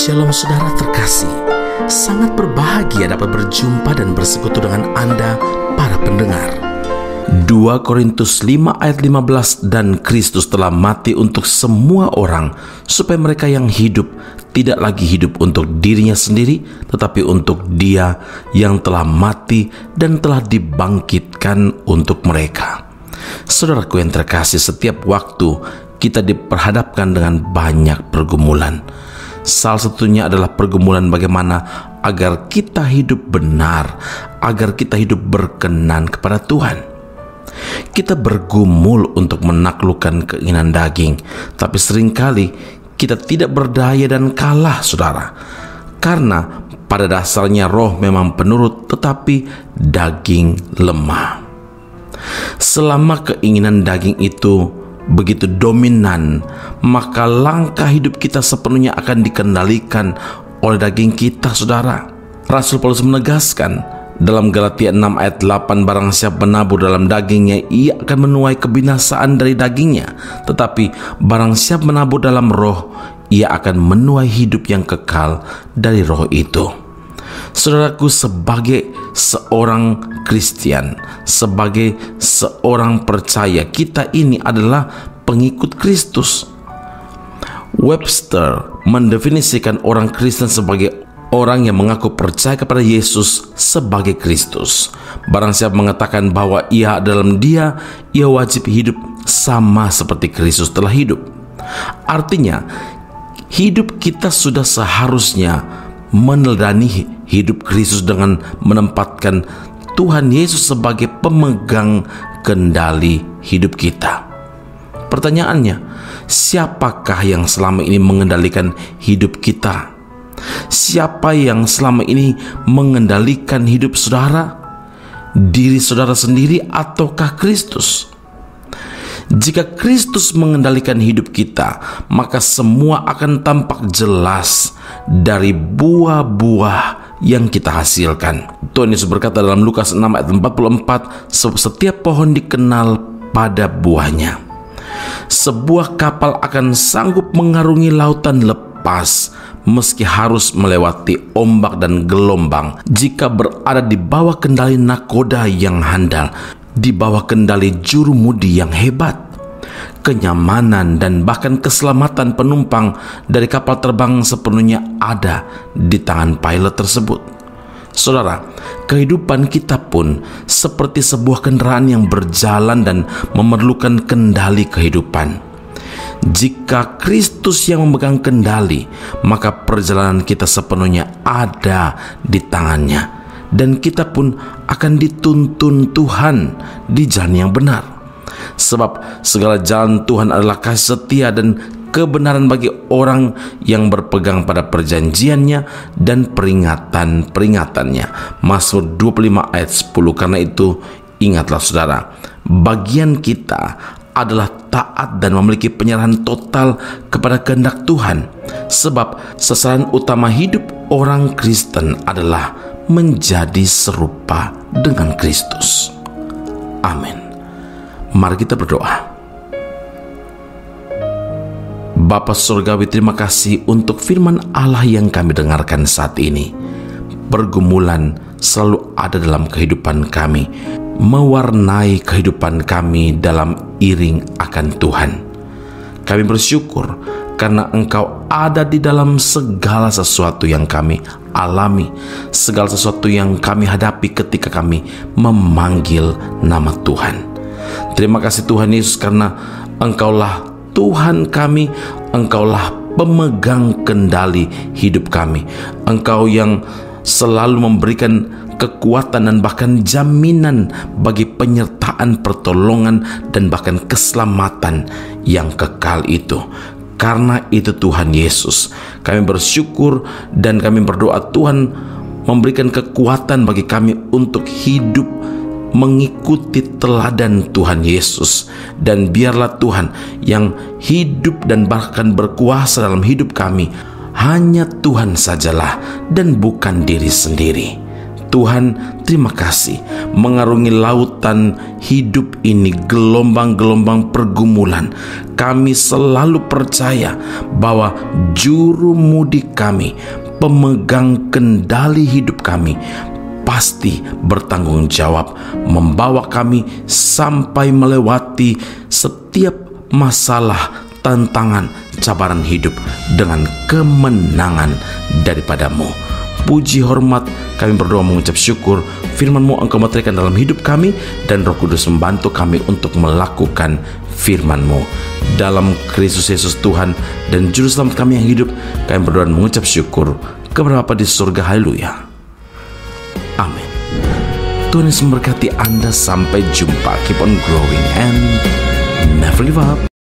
Shalom saudara terkasih, sangat berbahagia dapat berjumpa dan bersekutu dengan Anda para pendengar. 2 Korintus 5 ayat 15, dan Kristus telah mati untuk semua orang, supaya mereka yang hidup tidak lagi hidup untuk dirinya sendiri, tetapi untuk Dia yang telah mati dan telah dibangkitkan untuk mereka. Saudaraku yang terkasih, setiap waktu kita diperhadapkan dengan banyak pergumulan. Salah satunya adalah pergumulan bagaimana agar kita hidup benar, agar kita hidup berkenan kepada Tuhan. Kita bergumul untuk menaklukkan keinginan daging, tapi seringkali kita tidak berdaya dan kalah, saudara. Karena pada dasarnya roh memang penurut, tetapi daging lemah. Selama keinginan daging itu begitu dominan, maka langkah hidup kita sepenuhnya akan dikendalikan oleh daging kita, saudara. Rasul Paulus menegaskan dalam Galatia 6 ayat 8, barang siapa menabur dalam dagingnya, ia akan menuai kebinasaan dari dagingnya. Tetapi barang siapa menabur dalam roh, ia akan menuai hidup yang kekal dari roh itu. Saudaraku, sebagai seorang Kristen, sebagai seorang percaya, kita ini adalah pengikut Kristus. Webster mendefinisikan orang Kristen sebagai orang yang mengaku percaya kepada Yesus sebagai Kristus. Barang siapa mengatakan bahwa ia dalam Dia, ia wajib hidup sama seperti Kristus telah hidup. Artinya, hidup kita sudah seharusnya meneladani hidup Kristus dengan menempatkan Tuhan Yesus sebagai pemegang kendali hidup kita. Pertanyaannya, siapakah yang selama ini mengendalikan hidup kita? Siapa yang selama ini mengendalikan hidup saudara? Diri saudara sendiri ataukah Kristus? Jika Kristus mengendalikan hidup kita, maka semua akan tampak jelas dari buah-buah yang kita hasilkan. Tuhan Yesus berkata dalam Lukas 6 ayat 44, setiap pohon dikenal pada buahnya. Sebuah kapal akan sanggup mengarungi lautan lepas meski harus melewati ombak dan gelombang jika berada di bawah kendali nakoda yang handal, di bawah kendali jurumudi yang hebat. Kenyamanan dan bahkan keselamatan penumpang dari kapal terbang sepenuhnya ada di tangan pilot tersebut. Saudara, kehidupan kita pun seperti sebuah kendaraan yang berjalan dan memerlukan kendali kehidupan. Jika Kristus yang memegang kendali, maka perjalanan kita sepenuhnya ada di tangannya, dan kita pun akan dituntun Tuhan di jalan yang benar. Sebab segala jalan Tuhan adalah kasih setia dan kebenaran bagi orang yang berpegang pada perjanjiannya dan peringatan-peringatannya. Mazmur 25 ayat 10. Karena itu ingatlah saudara, bagian kita adalah taat dan memiliki penyerahan total kepada kehendak Tuhan. Sebab sasaran utama hidup orang Kristen adalah menjadi serupa dengan Kristus. Amin. Mari kita berdoa. Bapa Surgawi, terima kasih untuk firman Allah yang kami dengarkan saat ini. Pergumulan selalu ada dalam kehidupan kami, mewarnai kehidupan kami dalam iring akan Tuhan. Kami bersyukur karena Engkau ada di dalam segala sesuatu yang kami alami, segala sesuatu yang kami hadapi ketika kami memanggil nama Tuhan. Terima kasih Tuhan Yesus, karena Engkaulah Tuhan kami, Engkaulah pemegang kendali hidup kami. Engkau yang selalu memberikan kekuatan dan bahkan jaminan bagi penyertaan, pertolongan, dan bahkan keselamatan yang kekal itu. Karena itu Tuhan Yesus, kami bersyukur dan kami berdoa Tuhan memberikan kekuatan bagi kami untuk hidup mengikuti teladan Tuhan Yesus. Dan biarlah Tuhan yang hidup dan bahkan berkuasa dalam hidup kami hanya Tuhan sajalah dan bukan diri sendiri. Tuhan, terima kasih mengarungi lautan hidup ini, gelombang-gelombang pergumulan. Kami selalu percaya bahwa juru mudi kami, pemegang kendali hidup kami, pasti bertanggung jawab membawa kami sampai melewati setiap masalah, tantangan, cabaran hidup dengan kemenangan daripadamu. Puji hormat kami berdoa mengucap syukur firman-Mu Engkau meteraikan dalam hidup kami, dan Roh Kudus membantu kami untuk melakukan firman-Mu. Dalam Kristus Yesus Tuhan dan Juru Selamat kami yang hidup, kami berdoa dan mengucap syukur kepada Bapa di surga. Haleluya. Amin. Tuhan Yesus memberkati Anda. Sampai jumpa. Keep on growing and never give up.